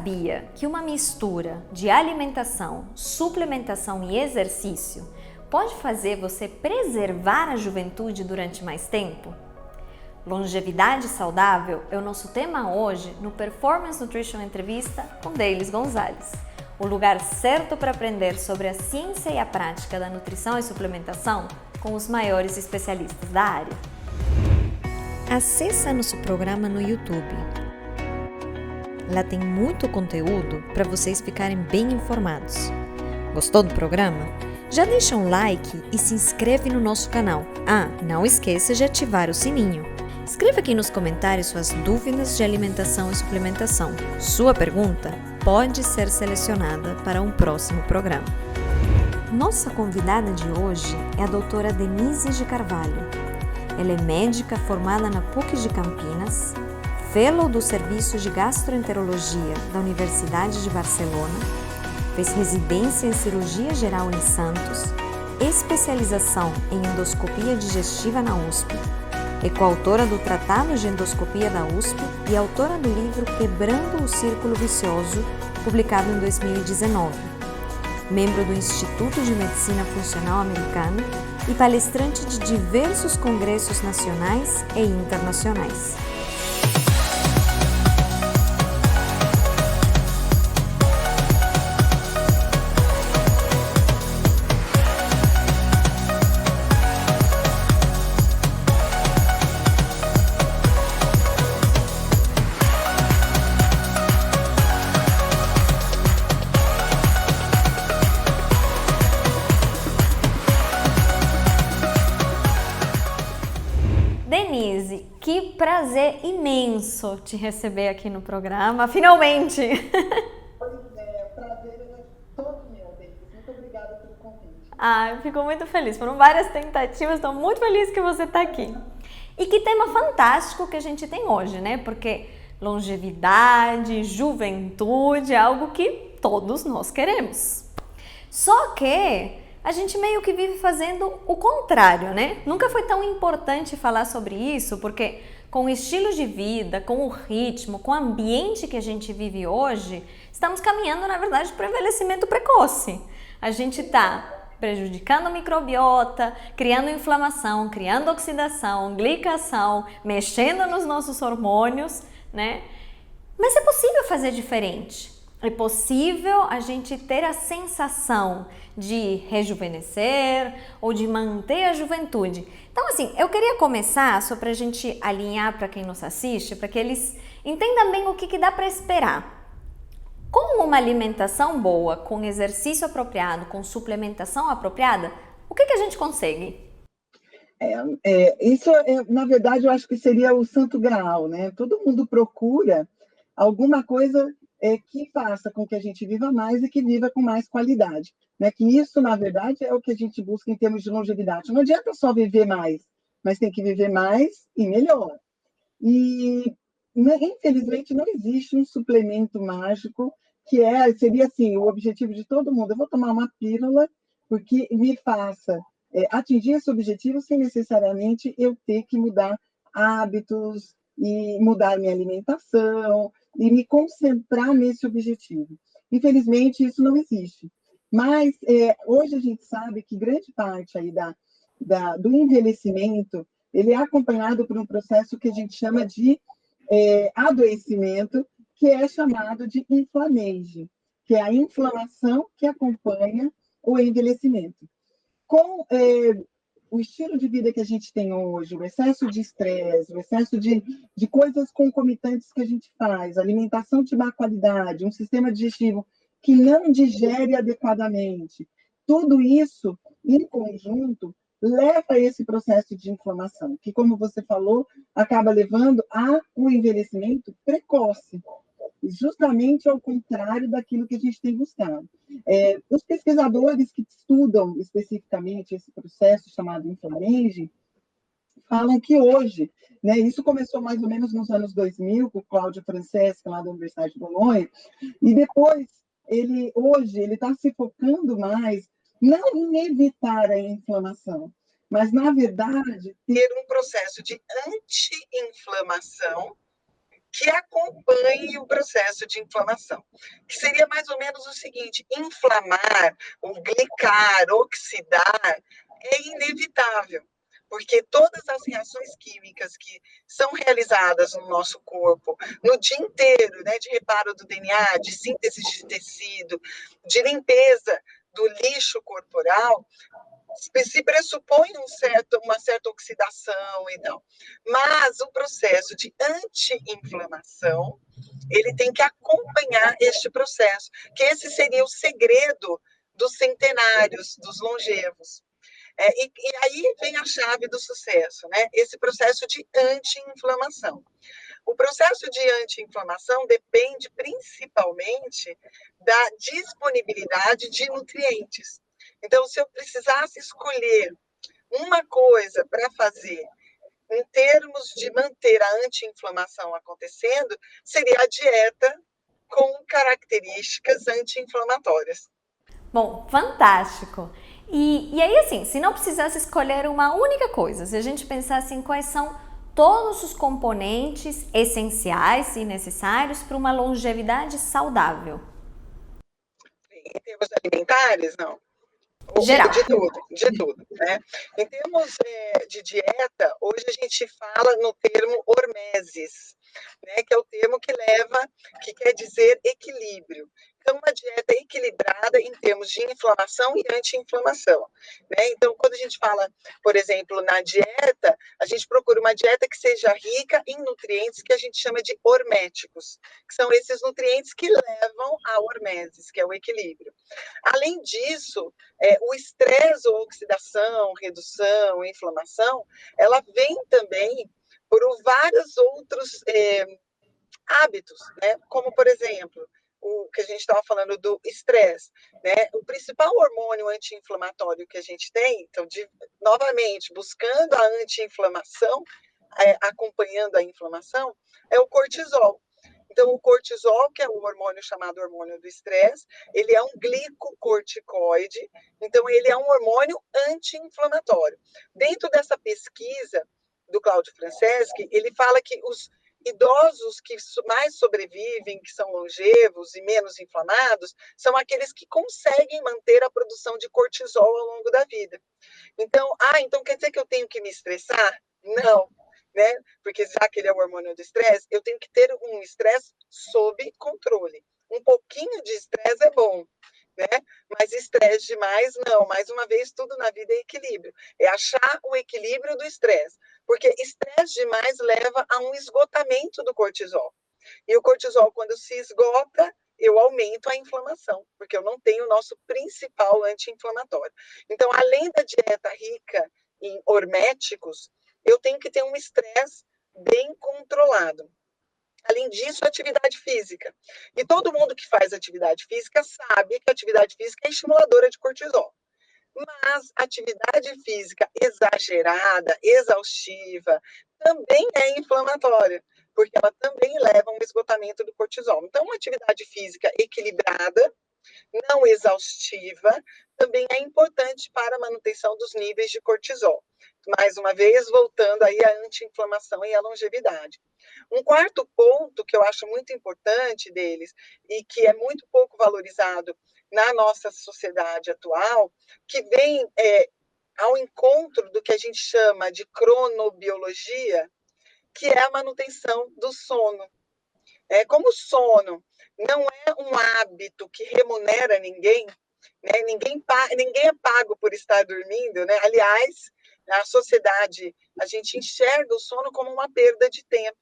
sabia que uma mistura de alimentação, suplementação e exercício pode fazer você preservar a juventude durante mais tempo? Longevidade saudável é o nosso tema hoje no Performance Nutrition Entrevista com Deilis Gonzalez, o lugar certo para aprender sobre a ciência e a prática da nutrição e suplementação com os maiores especialistas da área. Acesse nosso programa no YouTube. Lá tem muito conteúdo para vocês ficarem bem informados. Gostou do programa? Já deixa um like e se inscreve no nosso canal. Não esqueça de ativar o sininho. Escreva aqui nos comentários suas dúvidas de alimentação e suplementação. Sua pergunta pode ser selecionada para um próximo programa. Nossa convidada de hoje é a doutora Denise de Carvalho. Ela é médica formada na PUC de Campinas, Fellow do Serviço de Gastroenterologia da Universidade de Barcelona, fez residência em Cirurgia Geral em Santos, especialização em Endoscopia Digestiva na USP, é coautora do Tratado de Endoscopia da USP e autora do livro Quebrando o Círculo Vicioso, publicado em 2019, membro do Instituto de Medicina Funcional Americano e palestrante de diversos congressos nacionais e internacionais. Denise, que prazer imenso te receber aqui no programa, finalmente! Pois é, o prazer é todo meu, Denise. Muito obrigada pelo convite. Eu fico muito feliz. Foram várias tentativas, estou muito feliz que você está aqui. E que tema fantástico que a gente tem hoje, né? Porque longevidade, juventude é algo que todos nós queremos. Só que a gente meio que vive fazendo o contrário, né? Nunca foi tão importante falar sobre isso, porque com o estilo de vida, com o ritmo, com o ambiente que a gente vive hoje, estamos caminhando, na verdade, para o envelhecimento precoce. A gente está prejudicando a microbiota, criando inflamação, criando oxidação, glicação, mexendo nos nossos hormônios, né? Mas é possível fazer diferente. É possível a gente ter a sensação de rejuvenescer ou de manter a juventude. Então, assim, eu queria começar só para a gente alinhar para quem nos assiste, para que eles entendam bem o que dá para esperar. Com uma alimentação boa, com exercício apropriado, com suplementação apropriada, o que a gente consegue? Na verdade, eu acho que seria o santo graal, né? Todo mundo procura alguma coisa que faça com que a gente viva mais e que viva com mais qualidade, né? Que isso, na verdade, é o que a gente busca em termos de longevidade. Não adianta só viver mais, mas tem que viver mais e melhor. E, né, infelizmente, não existe um suplemento mágico que seria assim, o objetivo de todo mundo. Eu vou tomar uma pílula porque me faça atingir esse objetivo sem necessariamente eu ter que mudar hábitos e mudar minha alimentação e me concentrar nesse objetivo. Infelizmente, isso não existe. Mas hoje a gente sabe que grande parte aí do envelhecimento ele é acompanhado por um processo que a gente chama de adoecimento, que é chamado de inflamage, que é a inflamação que acompanha o envelhecimento. Com o estilo de vida que a gente tem hoje, o excesso de estresse, o excesso de coisas concomitantes que a gente faz, alimentação de má qualidade, um sistema digestivo que não digere adequadamente, tudo isso, em conjunto, leva a esse processo de inflamação, que, como você falou, acaba levando a um envelhecimento precoce, justamente ao contrário daquilo que a gente tem buscado. Os pesquisadores que estudam especificamente esse processo chamado inflammation falam que hoje, né, isso começou mais ou menos nos anos 2000, com o Cláudio Franceschi, lá da Universidade de Bolonha, e depois, hoje, ele está se focando mais não em evitar a inflamação, mas, na verdade, ter um processo de anti-inflamação que acompanhe o processo de inflamação, que seria mais ou menos o seguinte: inflamar, ou glicar, oxidar, é inevitável, porque todas as reações químicas que são realizadas no nosso corpo no dia inteiro, né, de reparo do DNA, de síntese de tecido, de limpeza do lixo corporal, se pressupõe uma certa oxidação e não. Mas o processo de anti-inflamação, ele tem que acompanhar este processo, que esse seria o segredo dos centenários, dos longevos. E aí vem a chave do sucesso, né? Esse processo de anti-inflamação. O processo de anti-inflamação depende principalmente da disponibilidade de nutrientes. Então, se eu precisasse escolher uma coisa para fazer em termos de manter a anti-inflamação acontecendo, seria a dieta com características anti-inflamatórias. Bom, fantástico. E aí, assim, se não precisasse escolher uma única coisa, se a gente pensasse em quais são todos os componentes essenciais e necessários para uma longevidade saudável? Em termos alimentares, não. Geral. De tudo, né? Em termos de dieta, hoje a gente fala no termo hormeses, né? Que é o termo que quer dizer equilíbrio. Então, uma dieta equilibrada em termos de inflamação e anti-inflamação, né? Então, quando a gente fala, por exemplo, na dieta, a gente procura uma dieta que seja rica em nutrientes que a gente chama de horméticos, que são esses nutrientes que levam a hormeses, que é o equilíbrio. Além disso, o estresse ou oxidação, redução, inflamação, ela vem também por vários outros hábitos, né? Como, por exemplo, o que a gente estava falando do estresse, né? O principal hormônio anti-inflamatório que a gente tem, então, novamente, buscando a anti-inflamação, acompanhando a inflamação, é o cortisol. Então, o cortisol, que é o hormônio chamado hormônio do estresse, ele é um glicocorticoide, então ele é um hormônio anti-inflamatório. Dentro dessa pesquisa do Cláudio Franceschi, ele fala que os idosos que mais sobrevivem, que são longevos e menos inflamados, são aqueles que conseguem manter a produção de cortisol ao longo da vida. Então, então quer dizer que eu tenho que me estressar? Não, né? Porque já que ele é o hormônio do estresse, eu tenho que ter um estresse sob controle. Um pouquinho de estresse é bom, né? Mas estresse demais, não. Mais uma vez, tudo na vida é equilíbrio. É achar o equilíbrio do estresse. Porque estresse demais leva a um esgotamento do cortisol. E o cortisol, quando se esgota, eu aumento a inflamação, porque eu não tenho o nosso principal anti-inflamatório. Então, além da dieta rica em horméticos, eu tenho que ter um estresse bem controlado. Além disso, atividade física. E todo mundo que faz atividade física sabe que a atividade física é estimuladora de cortisol. Mas atividade física exagerada, exaustiva, também é inflamatória, porque ela também leva a um esgotamento do cortisol. Então, uma atividade física equilibrada, não exaustiva, também é importante para a manutenção dos níveis de cortisol. Mais uma vez, voltando aí à anti-inflamação e à longevidade. Um quarto ponto que eu acho muito importante deles e que é muito pouco valorizado na nossa sociedade atual, que vem ao encontro do que a gente chama de cronobiologia, que é a manutenção do sono. Como o sono não é um hábito que remunera ninguém, né? Ninguém é pago por estar dormindo, né? Aliás, na sociedade, a gente enxerga o sono como uma perda de tempo.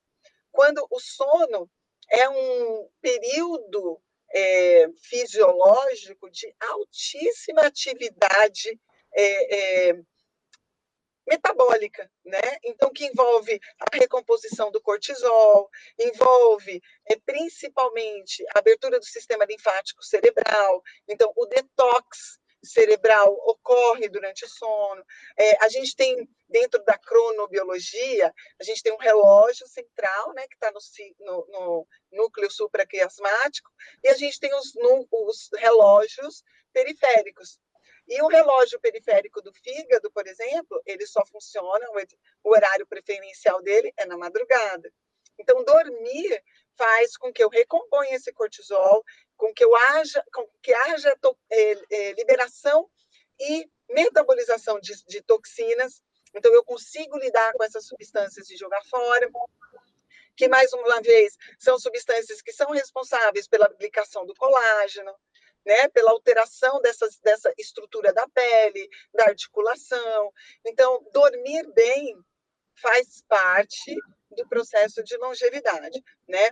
Quando o sono é um período fisiológico de altíssima atividade metabólica, né? Então, que envolve a recomposição do cortisol, envolve principalmente a abertura do sistema linfático cerebral, então o detox cerebral ocorre durante o sono. A gente tem, dentro da cronobiologia, a gente tem um relógio central, né, que está no núcleo supraquiasmático, e a gente tem os relógios periféricos. E o relógio periférico do fígado, por exemplo, ele só funciona, o horário preferencial dele é na madrugada. Então, dormir faz com que eu recomponha esse cortisol, com que haja liberação e metabolização de toxinas. Então, eu consigo lidar com essas substâncias e jogar fora, que, mais uma vez, são substâncias que são responsáveis pela aplicação do colágeno, né, pela alteração dessa estrutura da pele, da articulação. Então, dormir bem faz parte do processo de longevidade, né?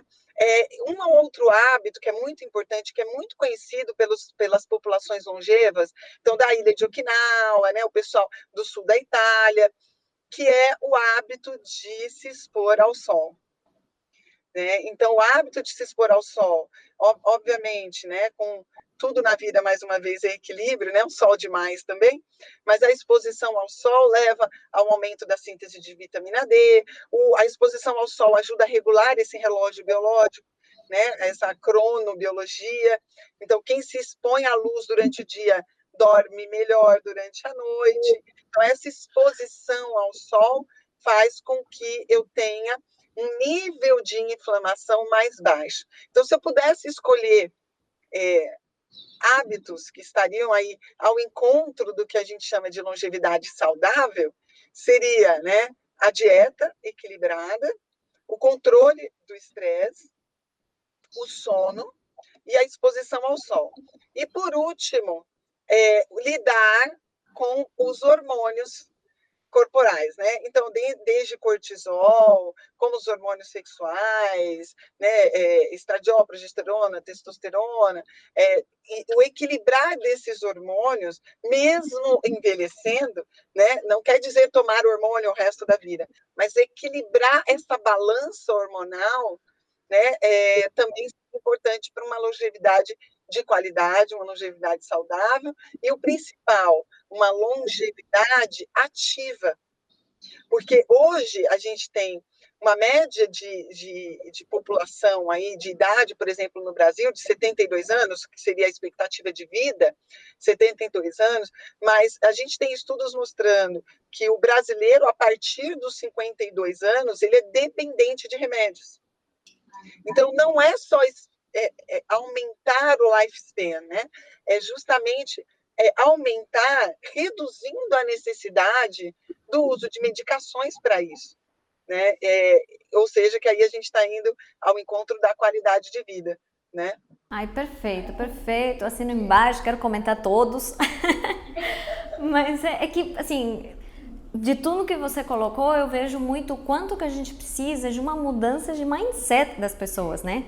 Um outro hábito que é muito importante, que é muito conhecido pelas populações longevas, então da ilha de Okinawa, né, o pessoal do sul da Itália, que é o hábito de se expor ao sol. Né? Então, o hábito de se expor ao sol, obviamente, né, com tudo na vida, mais uma vez, é equilíbrio, né, o sol demais também, mas a exposição ao sol leva ao aumento da síntese de vitamina D, a exposição ao sol ajuda a regular esse relógio biológico, né, essa cronobiologia. Então, quem se expõe à luz durante o dia dorme melhor durante a noite. Então, essa exposição ao sol faz com que eu tenha um nível de inflamação mais baixo. Então, se eu pudesse escolher hábitos que estariam aí ao encontro do que a gente chama de longevidade saudável, seria, né, a dieta equilibrada, o controle do estresse, o sono e a exposição ao sol. E, por último, lidar com os hormônios corporais, né? Então, desde cortisol, como os hormônios sexuais, né? Estradiol, progesterona, testosterona, e o equilibrar desses hormônios, mesmo envelhecendo, né? Não quer dizer tomar hormônio o resto da vida, mas equilibrar essa balança hormonal, né? Também é importante para uma longevidade de qualidade, uma longevidade saudável, e o principal, uma longevidade ativa. Porque hoje a gente tem uma média de população aí, de idade, por exemplo, no Brasil, de 72 anos, que seria a expectativa de vida, 72 anos, mas a gente tem estudos mostrando que o brasileiro, a partir dos 52 anos, ele é dependente de remédios. Então, não é só aumentar o lifespan, né? É justamente aumentar, reduzindo a necessidade do uso de medicações para isso, né? Ou seja, que aí a gente está indo ao encontro da qualidade de vida, né? Ai, perfeito, perfeito. Assino embaixo, quero comentar todos. Mas é que, assim, de tudo que você colocou, eu vejo muito o quanto que a gente precisa de uma mudança de mindset das pessoas, né?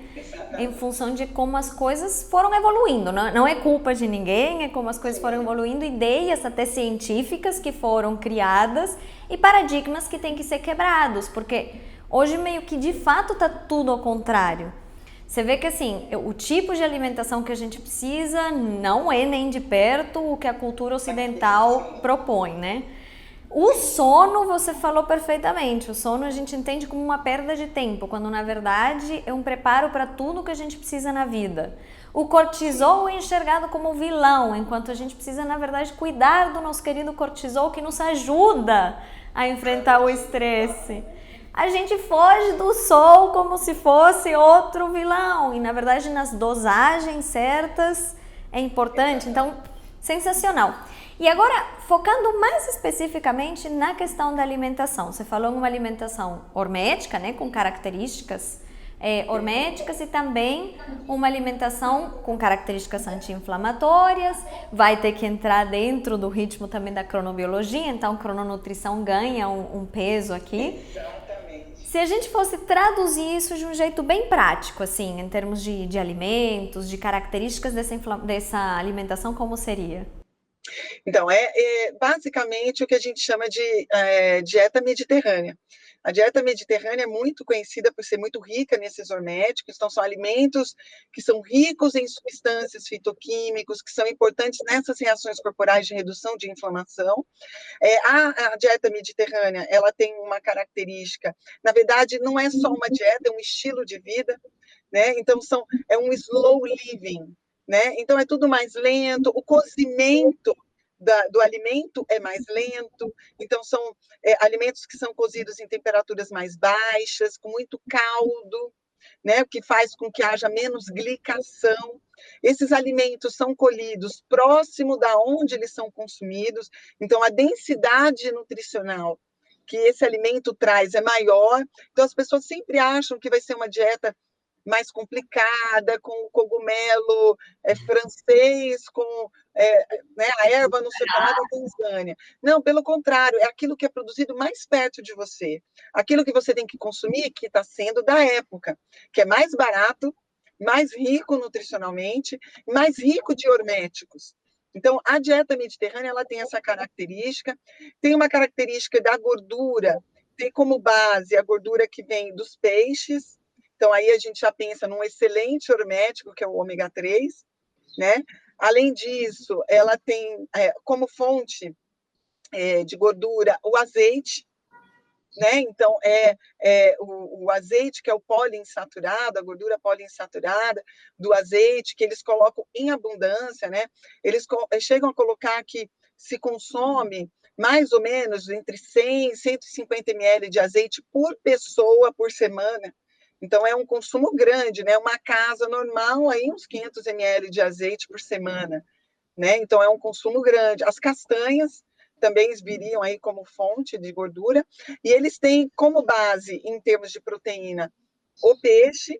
Em função de como as coisas foram evoluindo. Não é culpa de ninguém, é como as coisas foram evoluindo, ideias até científicas que foram criadas e paradigmas que têm que ser quebrados, porque hoje meio que de fato tá tudo ao contrário. Você vê que assim, o tipo de alimentação que a gente precisa não é nem de perto o que a cultura ocidental propõe, né? O sono, você falou perfeitamente. O sono a gente entende como uma perda de tempo, quando na verdade é um preparo para tudo que a gente precisa na vida. O cortisol é enxergado como vilão, enquanto a gente precisa, na verdade, cuidar do nosso querido cortisol, que nos ajuda a enfrentar o estresse. A gente foge do sol como se fosse outro vilão, e na verdade nas dosagens certas é importante. Então, sensacional. E agora, focando mais especificamente na questão da alimentação. Você falou em uma alimentação hormética, né, com características horméticas, e também uma alimentação com características anti-inflamatórias. Vai ter que entrar dentro do ritmo também da cronobiologia, então crononutrição ganha um peso aqui. Se a gente fosse traduzir isso de um jeito bem prático, assim, em termos de alimentos, de características dessa alimentação, como seria? Então, basicamente o que a gente chama de dieta mediterrânea. A dieta mediterrânea é muito conhecida por ser muito rica nesses horméticos, então são alimentos que são ricos em substâncias fitoquímicos, que são importantes nessas reações corporais de redução de inflamação. A dieta mediterrânea, ela tem uma característica, na verdade, não é só uma dieta, é um estilo de vida, né? Então, é um slow living, né? Então, é tudo mais lento, o cozimento do alimento é mais lento, então são alimentos que são cozidos em temperaturas mais baixas, com muito caldo, né, o que faz com que haja menos glicação. Esses alimentos são colhidos próximo da onde eles são consumidos, então a densidade nutricional que esse alimento traz é maior. Então as pessoas sempre acham que vai ser uma dieta mais complicada, com cogumelo francês, com né, a erva não sei lá da Tanzânia. Não, pelo contrário, é aquilo que é produzido mais perto de você. Aquilo que você tem que consumir, que está sendo da época, que é mais barato, mais rico nutricionalmente, mais rico de horméticos. Então, a dieta mediterrânea ela tem essa característica, tem uma característica da gordura, tem como base a gordura que vem dos peixes. Então, aí a gente já pensa num excelente hormético, que é o ômega 3, né? Além disso, ela tem como fonte de gordura o azeite, né? Então, o azeite, que é o poliinsaturado, a gordura poliinsaturada do azeite, que eles colocam em abundância, né? Eles chegam a colocar que se consome mais ou menos entre 100 e 150 ml de azeite por pessoa por semana. Então, é um consumo grande, né? Uma casa normal, aí uns 500 ml de azeite por semana, né? Então, é um consumo grande. As castanhas também viriam aí como fonte de gordura, e eles têm como base, em termos de proteína, o peixe,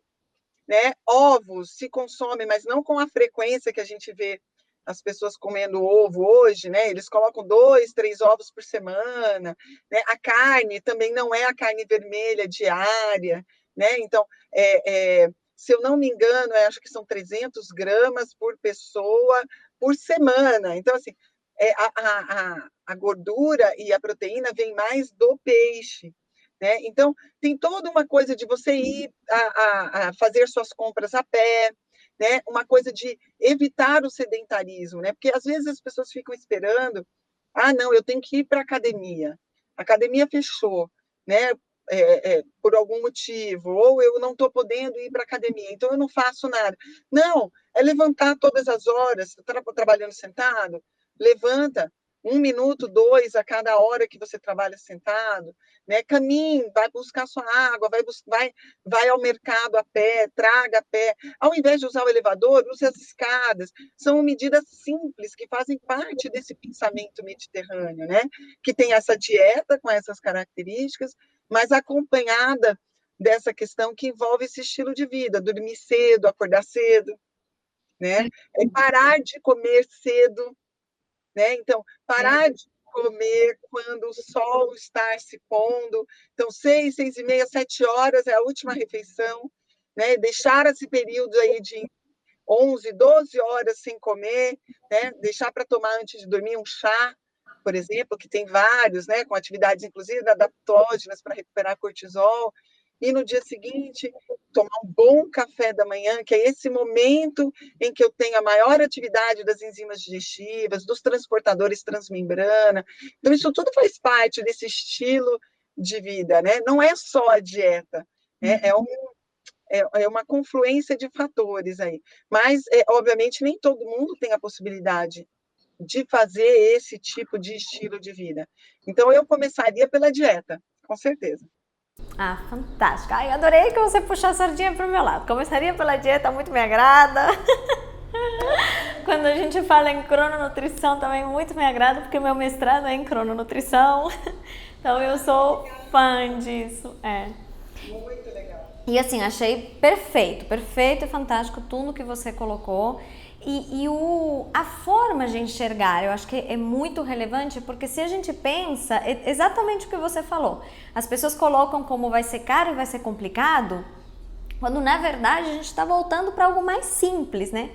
né? Ovos se consomem, mas não com a frequência que a gente vê as pessoas comendo ovo hoje, né? Eles colocam 2, 3 ovos por semana, né? A carne também não é a carne vermelha diária, né? Então, se eu não me engano, eu acho que são 300 gramas por pessoa por semana. Então, assim, a gordura e a proteína vem mais do peixe, né? Então, tem toda uma coisa de você ir a fazer suas compras a pé, né? Uma coisa de evitar o sedentarismo, né? Porque às vezes as pessoas ficam esperando, não, eu tenho que ir para a academia fechou, né? Por algum motivo, ou eu não estou podendo ir para a academia, então eu não faço nada. Não, é levantar todas as horas, trabalhando sentado, levanta 1 minuto, 2 a cada hora que você trabalha sentado, né? Caminhe, vai buscar sua água, vai ao mercado a pé, traga a pé. Ao invés de usar o elevador, use as escadas. São medidas simples que fazem parte desse pensamento mediterrâneo, né? Que tem essa dieta com essas características, mas acompanhada dessa questão que envolve esse estilo de vida, dormir cedo, acordar cedo, né? Parar de comer cedo, né? Então, parar de comer quando o sol está se pondo. Então, 6, 6h30, 7 horas é a última refeição, né? Deixar esse período aí de 11, 12 horas sem comer, né? Deixar para tomar antes de dormir um chá, por exemplo, que tem vários, né? Com atividades, inclusive, adaptógenas para recuperar cortisol. E no dia seguinte, tomar um bom café da manhã, que é esse momento em que eu tenho a maior atividade das enzimas digestivas, dos transportadores transmembrana. Então, isso tudo faz parte desse estilo de vida, né? Não é só a dieta, é uma confluência de fatores aí. Mas, obviamente, nem todo mundo tem a possibilidade de fazer esse tipo de estilo de vida. Então, eu começaria pela dieta, com certeza. Fantástico. Ai, adorei que você puxou a sardinha para o meu lado. Começaria pela dieta, muito me agrada. Quando a gente fala em crononutrição, também muito me agrada, porque meu mestrado é em crononutrição. Então, eu sou fã disso. Muito legal. E assim, achei perfeito e fantástico tudo que você colocou. E a forma de enxergar, eu acho que é muito relevante, porque se a gente pensa, é exatamente o que você falou, as pessoas colocam como vai ser caro e vai ser complicado, quando na verdade a gente está voltando para algo mais simples, né?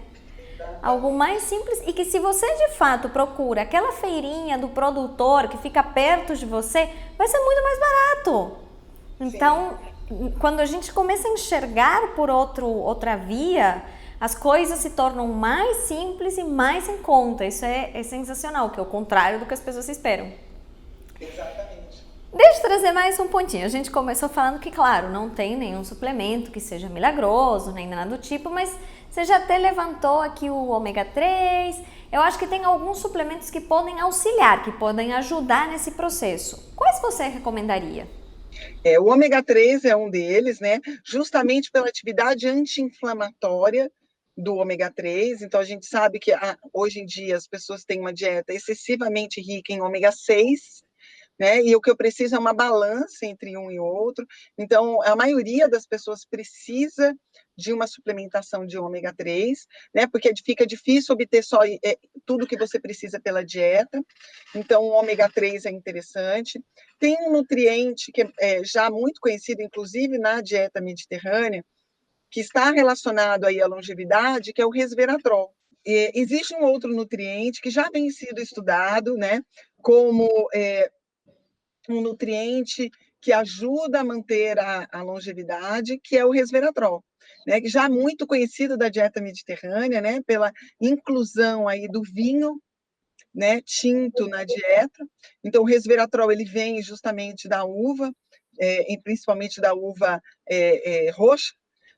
Algo mais simples, e que se você de fato procura aquela feirinha do produtor que fica perto de você, vai ser muito mais barato. Então, quando a gente começa a enxergar por outra via, as coisas se tornam mais simples e mais em conta. Isso é sensacional, que é o contrário do que as pessoas esperam. Exatamente. Deixa eu trazer mais um pontinho. A gente começou falando que, claro, não tem nenhum suplemento que seja milagroso, nem nada do tipo, mas Você já até levantou aqui o ômega 3. Eu acho que tem alguns suplementos que podem auxiliar, que podem ajudar nesse processo. Quais você recomendaria? O ômega 3 é um deles, né? Justamente pela atividade anti-inflamatória do ômega 3. Então, a gente sabe que hoje em dia as pessoas têm uma dieta excessivamente rica em ômega 6, né? E o que eu preciso é uma balança entre um e outro. Então, a maioria das pessoas precisa de uma suplementação de ômega 3, né? Porque fica difícil obter só tudo que você precisa pela dieta. Então, o ômega 3 é interessante. Tem um nutriente que é já muito conhecido, inclusive na dieta mediterrânea, que está relacionado aí à longevidade, que é o resveratrol. Existe um outro nutriente que já vem sido estudado, né? Como um nutriente que ajuda a manter a longevidade, que é o resveratrol, né? Já muito conhecido da dieta mediterrânea, né? Pela inclusão aí do vinho, né? Tinto na dieta. Então, o resveratrol ele vem justamente da uva, principalmente da uva roxa.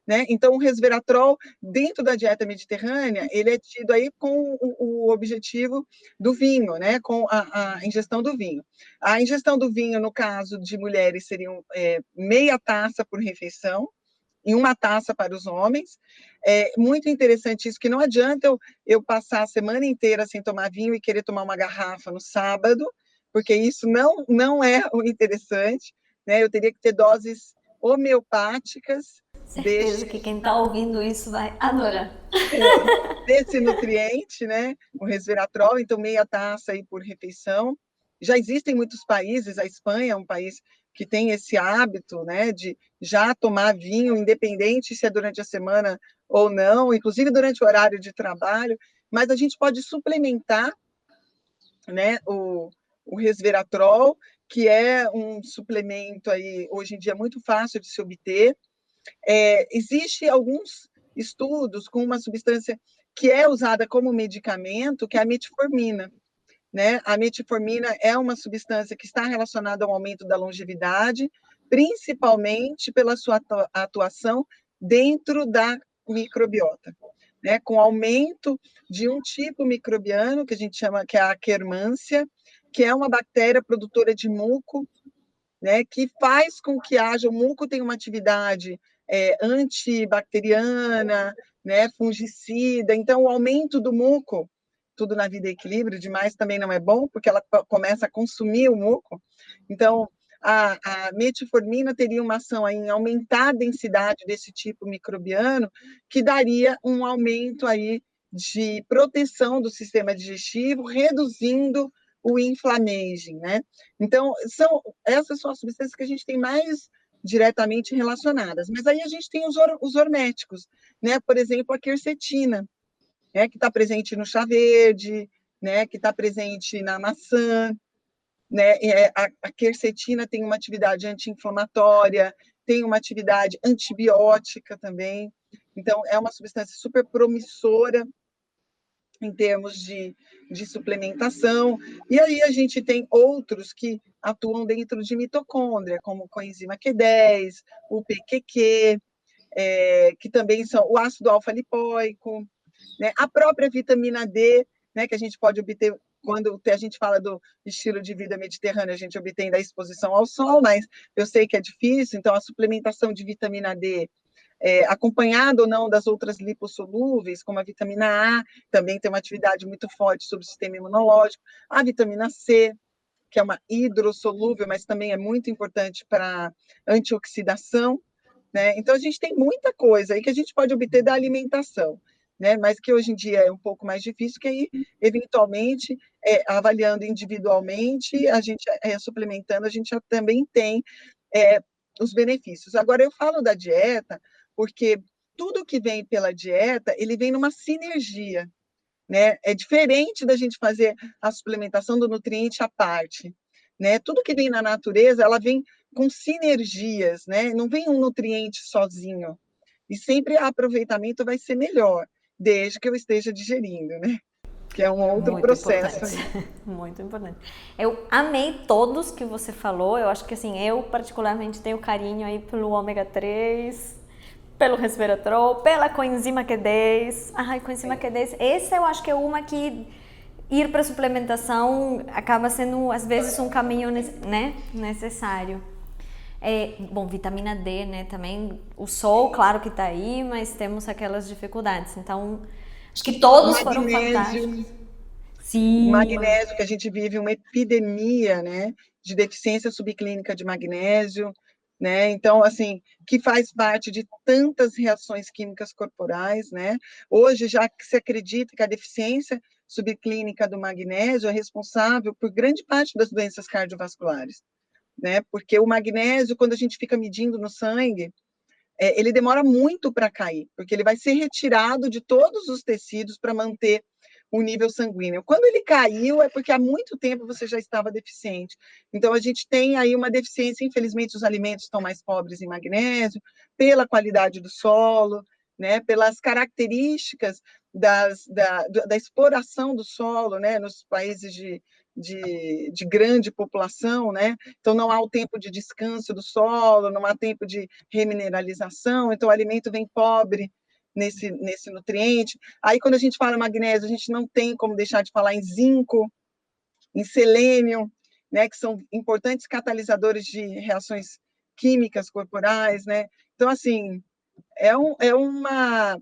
Né? Então, o resveratrol, dentro da dieta mediterrânea, ele é tido aí com o objetivo do vinho, né? Com a ingestão do vinho. A ingestão do vinho, no caso de mulheres, seriam meia taça por refeição, e uma taça para os homens. É muito interessante isso, que não adianta eu passar a semana inteira sem tomar vinho e querer tomar uma garrafa no sábado, porque isso não é o interessante, né? Eu teria que ter doses homeopáticas Certeza que quem está ouvindo isso vai adorar. Desse nutriente, né? O resveratrol, então meia taça aí por refeição. Já existem muitos países, a Espanha é um país que tem esse hábito, né, de já tomar vinho, independente se é durante a semana ou não, inclusive durante o horário de trabalho, mas a gente pode suplementar, né, o resveratrol, que é um suplemento aí, hoje em dia, muito fácil de se obter. Existe alguns estudos com uma substância que é usada como medicamento, que é a metformina. Né? A metformina é uma substância que está relacionada ao aumento da longevidade, principalmente pela sua atuação dentro da microbiota, né? Com aumento de um tipo microbiano que a gente chama que é a Akkermansia, que é uma bactéria produtora de muco, né? Que faz com que haja o muco tem uma atividade antibacteriana, né? Fungicida. Então, o aumento do muco, tudo na vida é equilíbrio, demais também não é bom, porque ela começa a consumir o muco. Então, a metformina teria uma ação aí em aumentar a densidade desse tipo microbiano, que daria um aumento aí de proteção do sistema digestivo, reduzindo o inflammaging, né? Então, essas são as substâncias que a gente tem mais diretamente relacionadas. Mas aí a gente tem os horméticos, né? Por exemplo, a quercetina, né, que está presente no chá verde, né, que está presente na maçã, né, a quercetina tem uma atividade anti-inflamatória, tem uma atividade antibiótica também, então é uma substância super promissora em termos de suplementação, e aí a gente tem outros que atuam dentro de mitocôndria, como o coenzima Q10, o PQQ, que também são o ácido alfa-lipoico, né? A própria vitamina D, né, que a gente pode obter quando a gente fala do estilo de vida mediterrâneo, a gente obtém da exposição ao sol, mas eu sei que é difícil, então a suplementação de vitamina D, acompanhada ou não das outras lipossolúveis, como a vitamina A, também tem uma atividade muito forte sobre o sistema imunológico, a vitamina C, que é uma hidrossolúvel, mas também é muito importante para antioxidação, né? Então, a gente tem muita coisa aí que a gente pode obter da alimentação, né? Mas que hoje em dia é um pouco mais difícil, que aí, eventualmente, avaliando individualmente, a gente suplementando, a gente já também tem os benefícios. Agora, eu falo da dieta, porque tudo que vem pela dieta, ele vem numa sinergia, né? É diferente da gente fazer a suplementação do nutriente à parte, né? Tudo que vem na natureza, ela vem com sinergias, né? Não vem um nutriente sozinho. E sempre o aproveitamento vai ser melhor, desde que eu esteja digerindo, né? Que é um outro Muito processo. Importante. Muito importante. Eu amei todos que você falou. Eu acho que assim, eu particularmente tenho carinho aí pelo ômega 3. pelo resveratrol, pela coenzima Q10. Ai, coenzima Q10, essa eu acho que é uma que ir para suplementação acaba sendo, às vezes, um caminho, né, necessário. Bom, vitamina D, né, também, o sol, claro que tá aí, mas temos aquelas dificuldades, então, acho que todos foram fantásticos. Sim. O magnésio, que a gente vive uma epidemia, né, de deficiência subclínica de magnésio, né, então, assim, que faz parte de tantas reações químicas corporais, né, hoje já que se acredita que a deficiência subclínica do magnésio é responsável por grande parte das doenças cardiovasculares, né? Porque o magnésio, quando a gente fica medindo no sangue, ele demora muito para cair, porque ele vai ser retirado de todos os tecidos para manter o nível sanguíneo. Quando ele caiu, é porque há muito tempo você já estava deficiente. Então, a gente tem aí uma deficiência, infelizmente, os alimentos estão mais pobres em magnésio, pela qualidade do solo, né, pelas características da exploração do solo, né, nos países de grande população, né? Então não há o tempo de descanso do solo, não há tempo de remineralização, então o alimento vem pobre nesse nutriente. Aí quando a gente fala magnésio, a gente não tem como deixar de falar em zinco, em selênio, né, que são importantes catalisadores de reações químicas corporais, né? Então, assim, é uma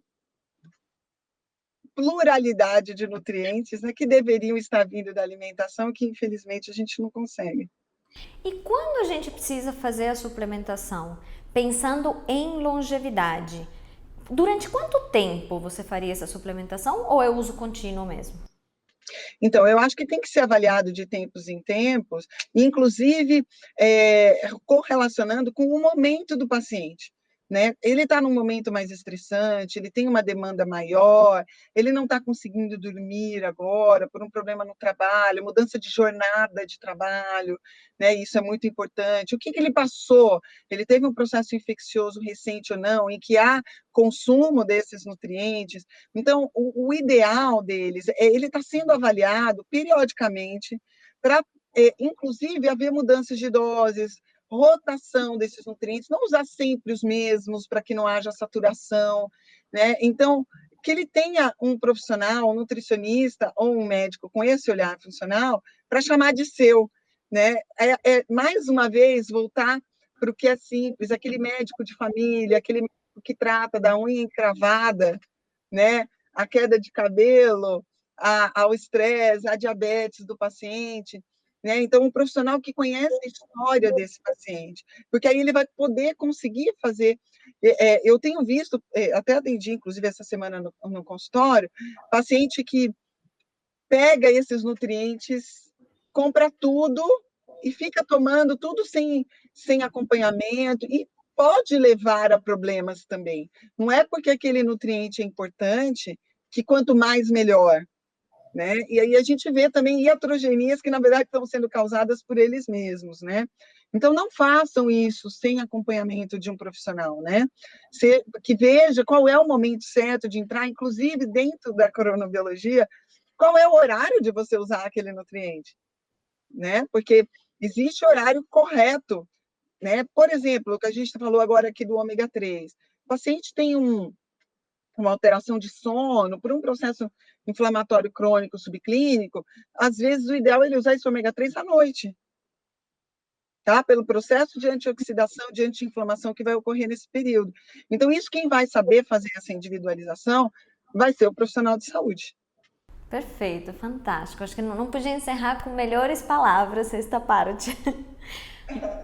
pluralidade de nutrientes, né, que deveriam estar vindo da alimentação, que infelizmente a gente não consegue. E quando a gente precisa fazer a suplementação, pensando em longevidade, durante quanto tempo você faria essa suplementação ou é uso contínuo mesmo? Então, eu acho que tem que ser avaliado de tempos em tempos, inclusive correlacionando com o momento do paciente. Né? Ele está num momento mais estressante, ele tem uma demanda maior, ele não está conseguindo dormir agora por um problema no trabalho, mudança de jornada de trabalho, né? Isso é muito importante. O que ele passou? Ele teve um processo infeccioso recente ou não, em que há consumo desses nutrientes? Então, o ideal deles é ele está sendo avaliado periodicamente para, inclusive, haver mudanças de doses, rotação desses nutrientes, não usar sempre os mesmos para que não haja saturação, né? Então, que ele tenha um profissional, um nutricionista ou um médico com esse olhar funcional para chamar de seu, né? Mais uma vez, voltar para o que é simples, aquele médico de família, aquele médico que trata da unha encravada, né? A queda de cabelo, ao estresse, à diabetes do paciente, né? Então, um profissional que conhece a história desse paciente, porque aí ele vai poder conseguir fazer. Eu tenho visto, até atendi, inclusive, essa semana no consultório, paciente que pega esses nutrientes, compra tudo e fica tomando tudo sem acompanhamento, e pode levar a problemas também. Não é porque aquele nutriente é importante que quanto mais, melhor. Né? E aí a gente vê também iatrogenias que, na verdade, estão sendo causadas por eles mesmos, né? Então, não façam isso sem acompanhamento de um profissional, né? Que veja qual é o momento certo de entrar, inclusive dentro da cronobiologia, qual é o horário de você usar aquele nutriente, né? Porque existe horário correto, né? Por exemplo, o que a gente falou agora aqui do ômega 3. O paciente tem uma alteração de sono, por um processo inflamatório crônico subclínico, às vezes o ideal é ele usar esse ômega 3 à noite, tá? Pelo processo de antioxidação, de anti-inflamação que vai ocorrer nesse período. Então, isso quem vai saber fazer essa individualização vai ser o profissional de saúde. Perfeito, fantástico. Acho que não podia encerrar com melhores palavras esta parte.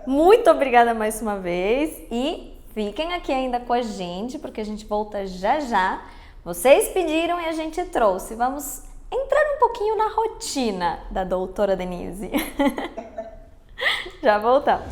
Muito obrigada mais uma vez e fiquem aqui ainda com a gente, porque a gente volta já já. Vocês pediram e a gente trouxe. Vamos entrar um pouquinho na rotina da doutora Denise. Já voltamos.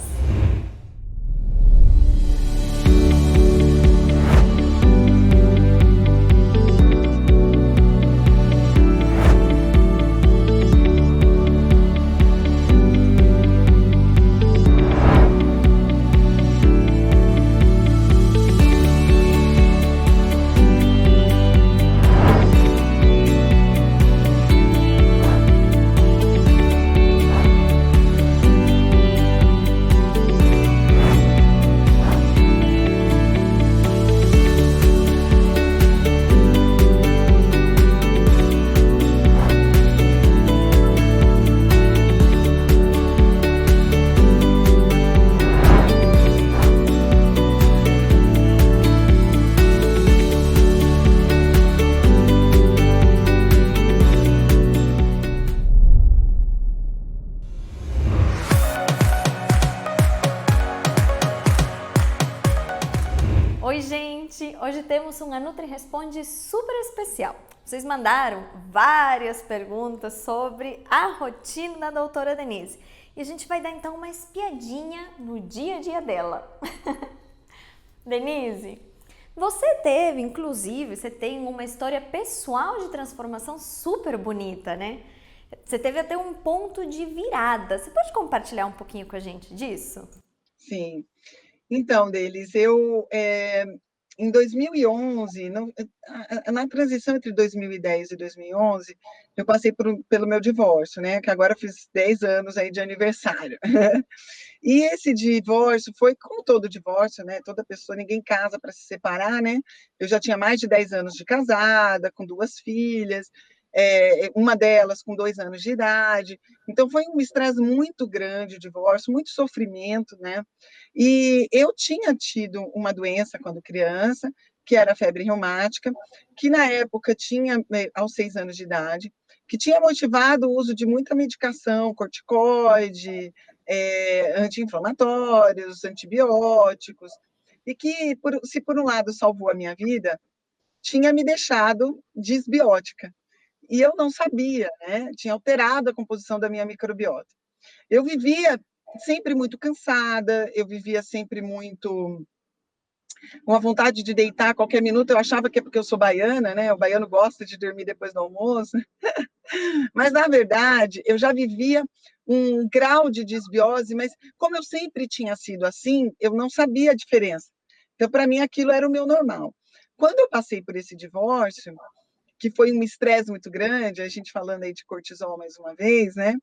gente, hoje temos uma Nutri Responde super especial. Vocês mandaram várias perguntas sobre a rotina da doutora Denise. E a gente vai dar então uma espiadinha no dia a dia dela. Denise, você teve, inclusive, você tem uma história pessoal de transformação super bonita, né? Você teve até um ponto de virada. Você pode compartilhar um pouquinho com a gente disso? Sim. Então, Delis, em 2011, na transição entre 2010 e 2011, eu passei pelo meu divórcio, né? Que agora eu fiz 10 anos aí de aniversário. E esse divórcio foi como todo divórcio, né? Toda pessoa, ninguém casa para se separar, né? Eu já tinha mais de 10 anos de casada, com 2 filhas, uma delas com 2 anos de idade. Então foi um estresse muito grande o divórcio, muito sofrimento, né? E eu tinha tido uma doença quando criança, que era a febre reumática, que na época tinha, aos 6 anos de idade, que tinha motivado o uso de muita medicação, corticoide, anti-inflamatórios, antibióticos, e que, se por um lado salvou a minha vida, tinha me deixado disbiótica. E eu não sabia, né? Tinha alterado a composição da minha microbiota. Eu vivia sempre muito cansada, eu vivia sempre muito com a vontade de deitar a qualquer minuto. Eu achava que é porque eu sou baiana, né? O baiano gosta de dormir depois do almoço. Mas, na verdade, eu já vivia um grau de desbiose, mas como eu sempre tinha sido assim, eu não sabia a diferença. Então, para mim, aquilo era o meu normal. Quando eu passei por esse divórcio, que foi um estresse muito grande, a gente falando aí de cortisol mais uma vez, né?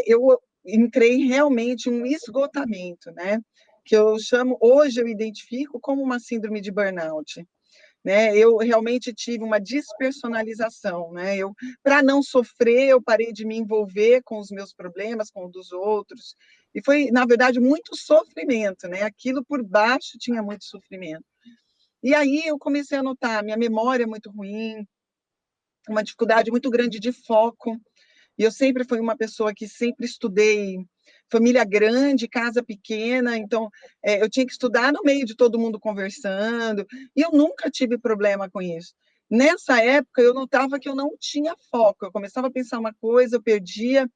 Eu entrei realmente em um esgotamento, né? Que eu chamo, hoje eu identifico como uma síndrome de burnout. Né, eu realmente tive uma despersonalização, né? Para não sofrer, eu parei de me envolver com os meus problemas, com os dos outros, e foi, na verdade, muito sofrimento, né? Aquilo por baixo tinha muito sofrimento. E aí eu comecei a notar minha memória é muito ruim, uma dificuldade muito grande de foco. E eu sempre fui uma pessoa que sempre estudei família grande, casa pequena, então eu tinha que estudar no meio de todo mundo conversando, e eu nunca tive problema com isso. Nessa época, eu notava que eu não tinha foco, eu começava a pensar uma coisa, eu perdia,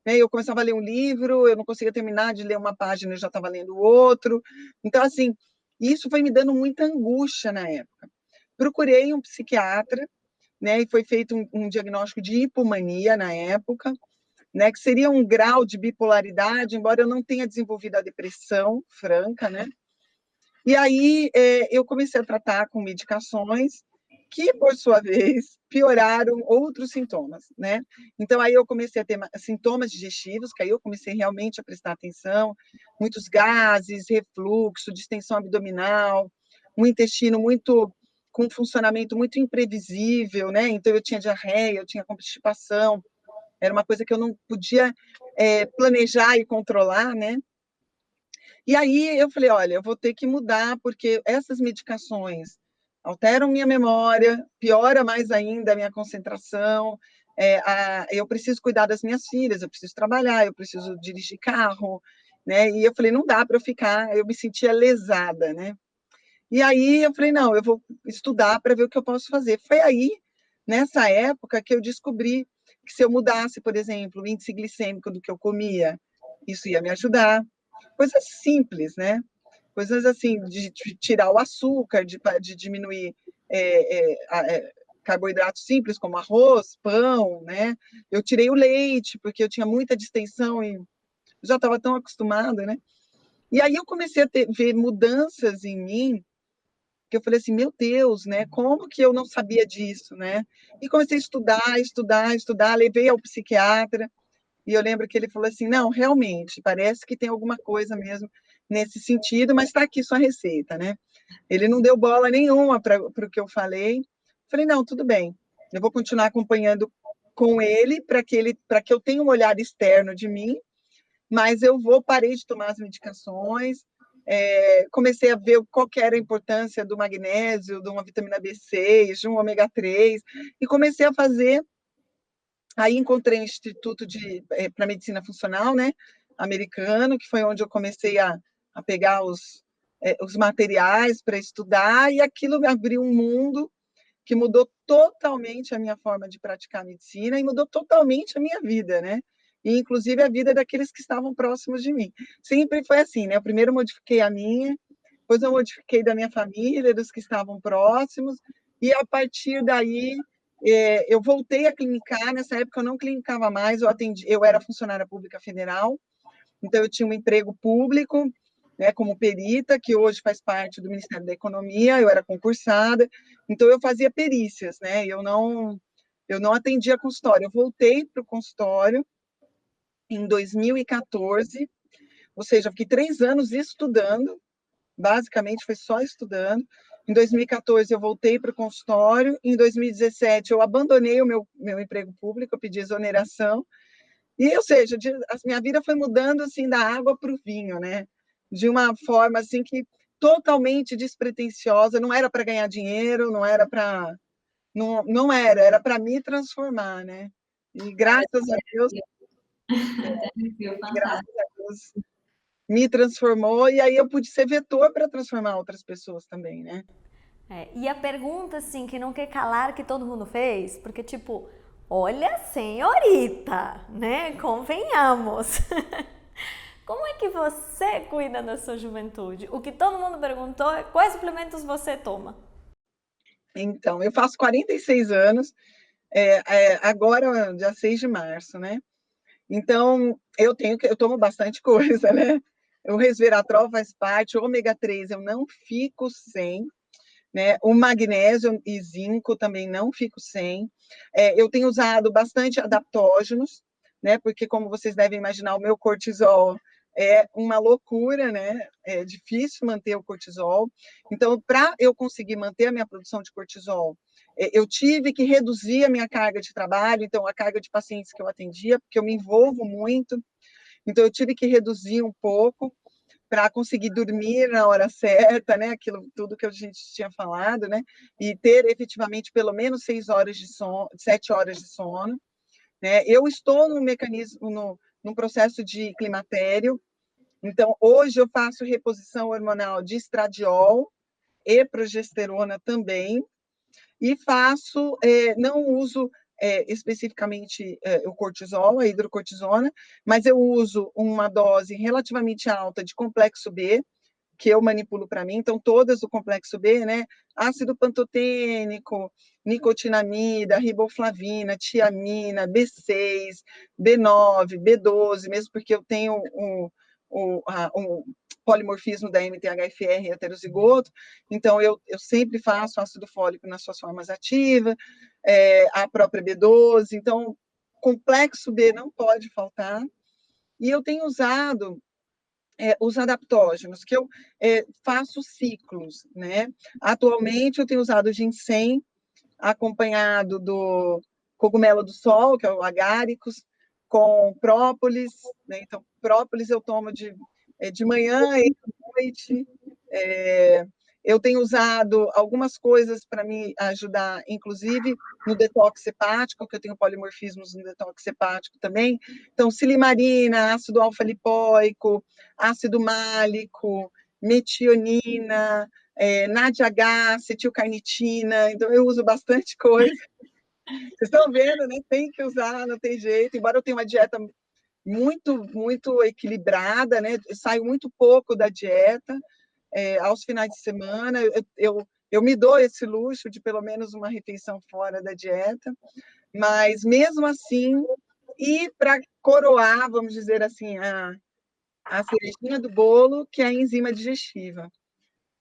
né, eu começava a ler um livro, eu não conseguia terminar de ler uma página, eu já estava lendo outro. Então, assim, isso foi me dando muita angústia na época. Procurei um psiquiatra, né, e foi feito um diagnóstico de hipomania na época, né, que seria um grau de bipolaridade, embora eu não tenha desenvolvido a depressão franca, né? E aí eu comecei a tratar com medicações que, por sua vez, pioraram outros sintomas, né? Então aí eu comecei a ter sintomas digestivos, que aí eu comecei realmente a prestar atenção, muitos gases, refluxo, distensão abdominal, um intestino muito com um funcionamento muito imprevisível, né? Então eu tinha diarreia, eu tinha constipação, era uma coisa que eu não podia planejar e controlar, né? E aí eu falei, olha, eu vou ter que mudar, porque essas medicações alteram minha memória, piora mais ainda a minha concentração, eu preciso cuidar das minhas filhas, eu preciso trabalhar, eu preciso dirigir carro, né? E eu falei, não dá para eu ficar, eu me sentia lesada, né? E aí eu falei, não, eu vou estudar para ver o que eu posso fazer. Foi aí, nessa época, que eu descobri que se eu mudasse, por exemplo, o índice glicêmico do que eu comia, isso ia me ajudar. Coisas simples, né? Coisas assim, de tirar o açúcar, de diminuir carboidratos simples, como arroz, pão, né? Eu tirei o leite, porque eu tinha muita distensão e já estava tão acostumada, né? E aí eu comecei a ver mudanças em mim, que eu falei assim, meu Deus, né? Como que eu não sabia disso, né? E comecei a estudar, levei ao psiquiatra, e eu lembro que ele falou assim, não, realmente, parece que tem alguma coisa mesmo nesse sentido, mas está aqui sua receita, né? Ele não deu bola nenhuma para o que eu falei. Falei, não, tudo bem, eu vou continuar acompanhando com ele para que eu tenha um olhar externo de mim, mas parei de tomar as medicações, comecei a ver qual que era a importância do magnésio, de uma vitamina B6, de um ômega 3, e comecei a fazer. Aí encontrei um instituto para medicina funcional, né, americano, que foi onde eu comecei a pegar os materiais para estudar, e aquilo me abriu um mundo que mudou totalmente a minha forma de praticar medicina e mudou totalmente a minha vida, né? E, inclusive, a vida daqueles que estavam próximos de mim. Sempre foi assim, né? Eu primeiro modifiquei a minha, depois eu modifiquei da minha família, dos que estavam próximos, e a partir daí eu voltei a clinicar. Nessa época eu não clinicava mais, eu era funcionária pública federal, então eu tinha um emprego público, né, como perita, que hoje faz parte do Ministério da Economia. Eu era concursada, então eu fazia perícias, né? Eu não atendia consultório. Eu voltei para o consultório em 2014, ou seja, eu fiquei 3 anos estudando, basicamente foi só estudando. Em 2014 eu voltei para o consultório, em 2017 eu abandonei o meu emprego público, eu pedi exoneração, e, ou seja, a minha vida foi mudando assim da água para o vinho, né? De uma forma assim que totalmente despretensiosa, não era para ganhar dinheiro, não era para era para me transformar, né? E graças a Deus, me transformou, e aí eu pude ser vetor para transformar outras pessoas também, né? E a pergunta, assim, que não quer calar, que todo mundo fez, porque, tipo, olha, senhorita, né? Convenhamos. Como é que você cuida da sua juventude? O que todo mundo perguntou é quais suplementos você toma? Então, eu faço 46 anos, agora, dia 6 de março, né? Então, eu tomo bastante coisa, né? O resveratrol faz parte, o ômega 3 eu não fico sem, né? O magnésio e zinco também não fico sem. Eu tenho usado bastante adaptógenos, né? Porque, como vocês devem imaginar, o meu cortisol é uma loucura, né? É difícil manter o cortisol. Então, para eu conseguir manter a minha produção de cortisol, eu tive que reduzir a minha carga de trabalho, então a carga de pacientes que eu atendia, porque eu me envolvo muito, então eu tive que reduzir um pouco para conseguir dormir na hora certa, né? Aquilo tudo que a gente tinha falado, né? E ter efetivamente pelo menos 6 horas de sono, 7 horas de sono, né? Eu estou num processo de climatério, então hoje eu faço reposição hormonal de estradiol e progesterona também, e não uso especificamente o cortisol, a hidrocortisona, mas eu uso uma dose relativamente alta de complexo B, que eu manipulo para mim, então todas do complexo B, né? Ácido pantotênico, nicotinamida, riboflavina, tiamina, B6, B9, B12, mesmo porque eu tenho um polimorfismo da MTHFR heterozigoto, então eu sempre faço ácido fólico nas suas formas ativas, a própria B12, então complexo B não pode faltar, e eu tenho usado os adaptógenos, que eu faço ciclos, né? Atualmente eu tenho usado o ginseng, acompanhado do cogumelo do sol, que é o agáricos, com própolis, né? Então, própolis eu tomo de manhã e de noite. Eu tenho usado algumas coisas para me ajudar, inclusive no detox hepático, que eu tenho polimorfismos no detox hepático também. Então, silimarina, ácido alfa-lipoico, ácido málico, metionina, NADH, acetilcarnitina. Então, eu uso bastante coisa. Vocês estão vendo, né? Tem que usar, não tem jeito. Embora eu tenha uma dieta muito, muito equilibrada, né? Eu saio muito pouco da dieta. Aos finais de semana, eu me dou esse luxo de pelo menos uma refeição fora da dieta, mas mesmo assim, e para coroar, vamos dizer assim, a cerejinha do bolo, que é a enzima digestiva.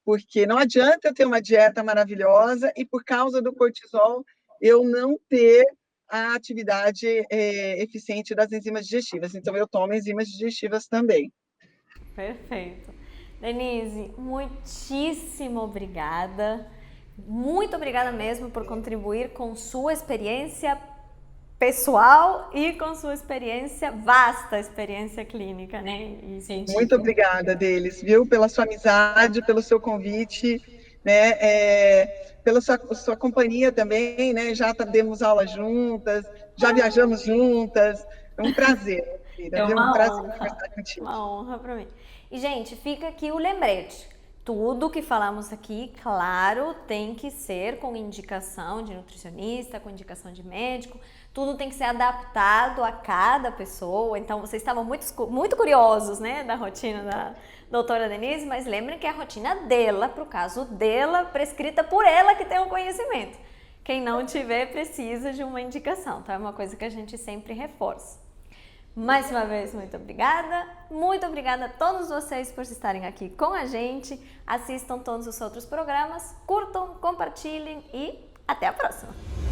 Porque não adianta eu ter uma dieta maravilhosa e, por causa do cortisol, eu não ter a atividade eficiente das enzimas digestivas. Então, eu tomo enzimas digestivas também. Perfeito. Denise, muitíssimo obrigada. Muito obrigada mesmo por contribuir com sua experiência pessoal e com sua experiência, vasta experiência clínica, né? E científica. Muito obrigada, Delis, viu? Pela sua amizade, pelo seu convite, né? Pela sua companhia também, né? Já demos aula juntas, já viajamos juntas. É um prazer, querida, É viu? Um uma prazer honra, conversar contigo. uma honra para mim. E, gente, fica aqui o lembrete. Tudo que falamos aqui, claro, tem que ser com indicação de nutricionista, com indicação de médico, tudo tem que ser adaptado a cada pessoa. Então, vocês estavam muito curiosos, né, da rotina da doutora Denise, mas lembrem que é a rotina dela, para o caso dela, prescrita por ela que tem o conhecimento. Quem não tiver, precisa de uma indicação, tá? É uma coisa que a gente sempre reforça. Mais uma vez, muito obrigada. Muito obrigada a todos vocês por estarem aqui com a gente. Assistam todos os outros programas, curtam, compartilhem e até a próxima!